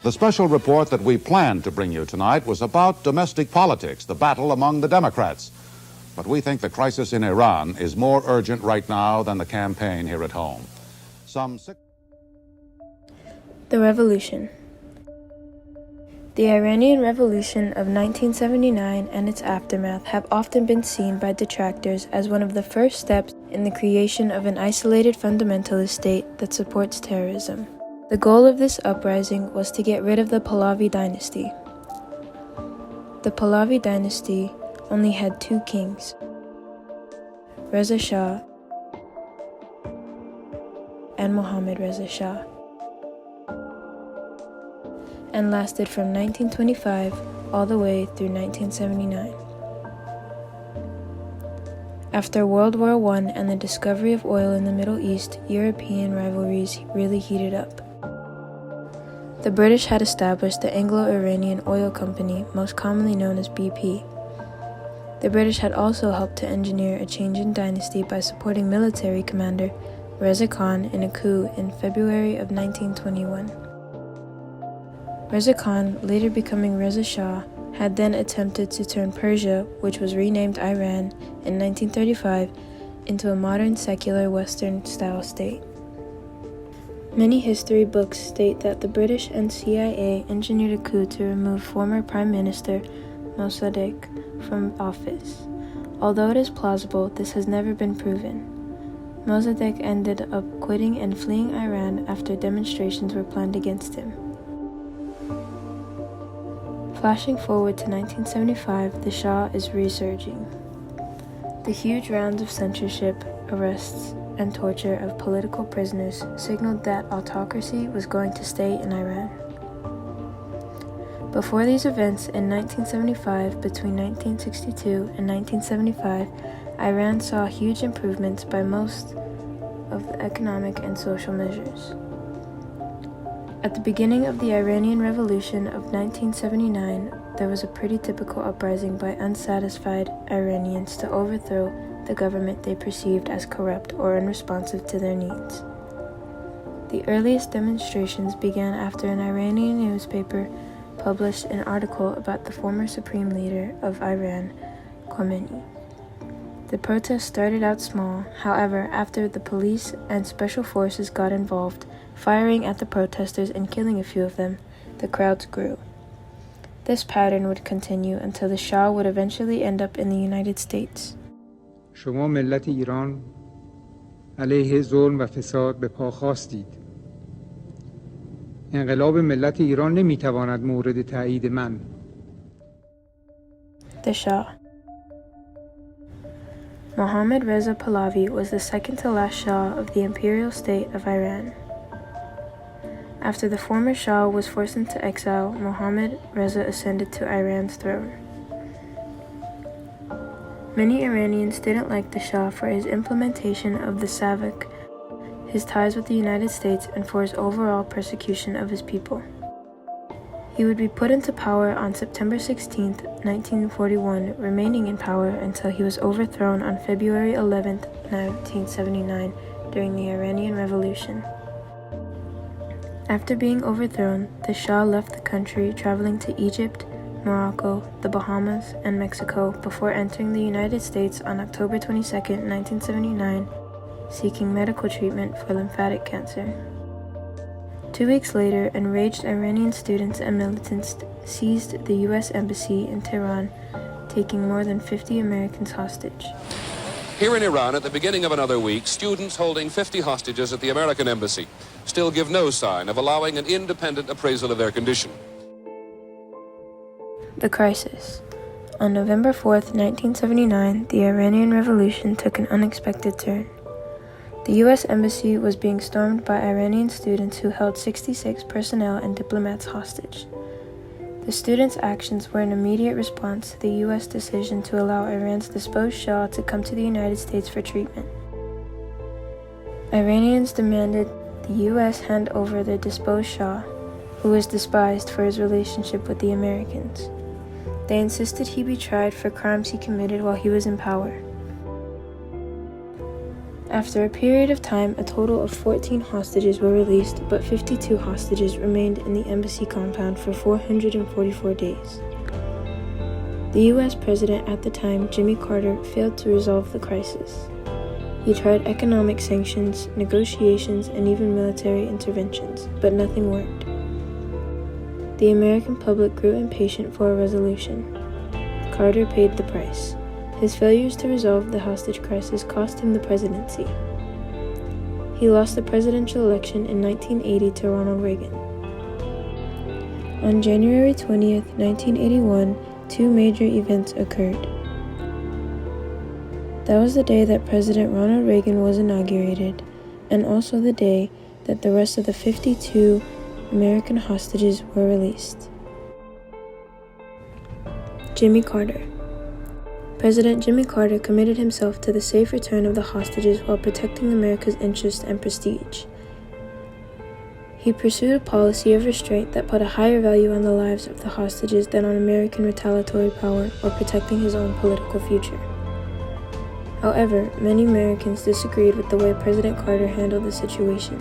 The special report that we planned to bring you tonight was about domestic politics, the battle among the Democrats. But we think the crisis in Iran is more urgent right now than the campaign here at home. The Revolution. The Iranian Revolution of 1979 and its aftermath have often been seen by detractors as one of the first steps in the creation of an isolated fundamentalist state that supports terrorism. The goal of this uprising was to get rid of the Pahlavi dynasty. The Pahlavi dynasty only had two kings, Reza Shah and Mohammad Reza Shah, and lasted from 1925 all the way through 1979. After World War I and the discovery of oil in the Middle East, European rivalries really heated up. The British had established the Anglo-Iranian Oil Company, most commonly known as BP. The British had also helped to engineer a change in dynasty by supporting military commander Reza Khan in a coup in February of 1921. Reza Khan, later becoming Reza Shah, had then attempted to turn Persia, which was renamed Iran in 1935, into a modern secular Western-style state. Many history books state that the British and CIA engineered a coup to remove former Prime Minister Mossadegh from office. Although it is plausible, this has never been proven. Mossadegh ended up quitting and fleeing Iran after demonstrations were planned against him. Flashing forward to 1975, the Shah is resurging. The huge rounds of censorship, arrests, and torture of political prisoners signaled that autocracy was going to stay in Iran. Before these events in 1975, between 1962 and 1975, Iran saw huge improvements by most of the economic and social measures. At the beginning of the Iranian Revolution of 1979, there was a pretty typical uprising by unsatisfied Iranians to overthrow the government they perceived as corrupt or unresponsive to their needs. The earliest demonstrations began after an Iranian newspaper published an article about the former supreme leader of Iran, Khomeini. The protests started out small, however, after the police and special forces got involved, firing at the protesters and killing a few of them, the crowds grew. This pattern would continue until the Shah would eventually end up in the United States. شما ملت ایران علیه ظلم و فساد به پا خاستید. انقلاب ملت ایران نمیتواند مورد تایید من. The Shah. Mohammad Reza Pahlavi was the second to last Shah of the imperial state of Iran. After the former Shah was forced into exile, Mohammad Reza ascended to Iran's throne. Many Iranians didn't like the Shah for his implementation of the Savak, his ties with the United States, and for his overall persecution of his people. He would be put into power on September 16, 1941, remaining in power until he was overthrown on February 11, 1979, during the Iranian Revolution. After being overthrown, the Shah left the country, traveling to Egypt, Morocco, the Bahamas, and Mexico before entering the United States on October 22, 1979, seeking medical treatment for lymphatic cancer. 2 weeks later, enraged Iranian students and militants seized the U.S. Embassy in Tehran, taking more than 50 Americans hostage. Here in Iran, at the beginning of another week, students holding 50 hostages at the American Embassy still give no sign of allowing an independent appraisal of their condition. The crisis. On November 4, 1979, the Iranian Revolution took an unexpected turn. The U.S. Embassy was being stormed by Iranian students who held 66 personnel and diplomats hostage. The students' actions were an immediate response to the U.S. decision to allow Iran's deposed Shah to come to the United States for treatment. Iranians demanded the U.S. hand over their deposed Shah, who was despised for his relationship with the Americans. They insisted he be tried for crimes he committed while he was in power. After a period of time, a total of 14 hostages were released, but 52 hostages remained in the embassy compound for 444 days. The U.S. president at the time, Jimmy Carter, failed to resolve the crisis. He tried economic sanctions, negotiations, and even military interventions, but nothing worked. The American public grew impatient for a resolution. Carter paid the price. His failures to resolve the hostage crisis cost him the presidency. He lost the presidential election in 1980 to Ronald Reagan. On January 20th, 1981, two major events occurred. That was the day that President Ronald Reagan was inaugurated, and also the day that the rest of the 52 American hostages were released. Jimmy Carter. President Jimmy Carter committed himself to the safe return of the hostages while protecting America's interest and prestige. He pursued a policy of restraint that put a higher value on the lives of the hostages than on American retaliatory power or protecting his own political future. However, many Americans disagreed with the way President Carter handled the situation,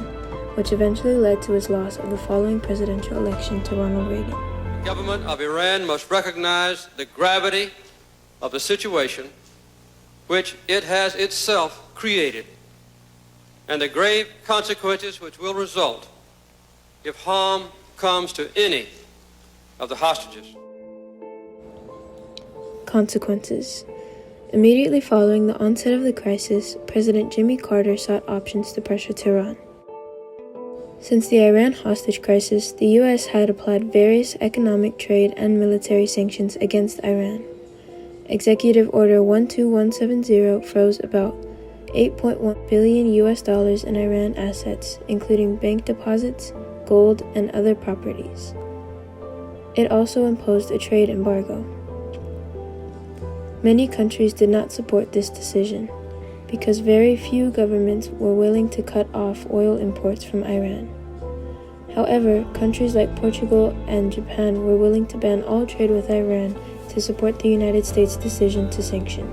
which eventually led to his loss of the following presidential election to Ronald Reagan. The government of Iran must recognize the gravity of the situation which it has itself created and the grave consequences which will result if harm comes to any of the hostages. Consequences. Immediately following the onset of the crisis, President Jimmy Carter sought options to pressure Tehran. Since the Iran hostage crisis, the U.S. had applied various economic, trade, and military sanctions against Iran. Executive Order 12170 froze about $8.1 billion in Iran assets, including bank deposits, gold, and other properties. It also imposed a trade embargo. Many countries did not support this decision, because very few governments were willing to cut off oil imports from Iran. However, countries like Portugal and Japan were willing to ban all trade with Iran to support the United States' decision to sanction.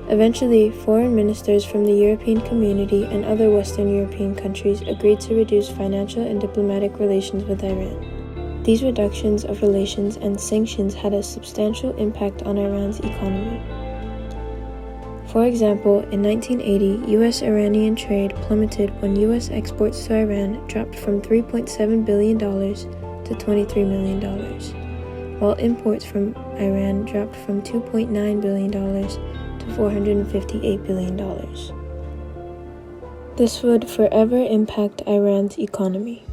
Eventually, foreign ministers from the European Community and other Western European countries agreed to reduce financial and diplomatic relations with Iran. These reductions of relations and sanctions had a substantial impact on Iran's economy. For example, in 1980, U.S.-Iranian trade plummeted when U.S. exports to Iran dropped from $3.7 billion to $23 million. While imports from Iran dropped from $2.9 billion to $458 billion. This would forever impact Iran's economy.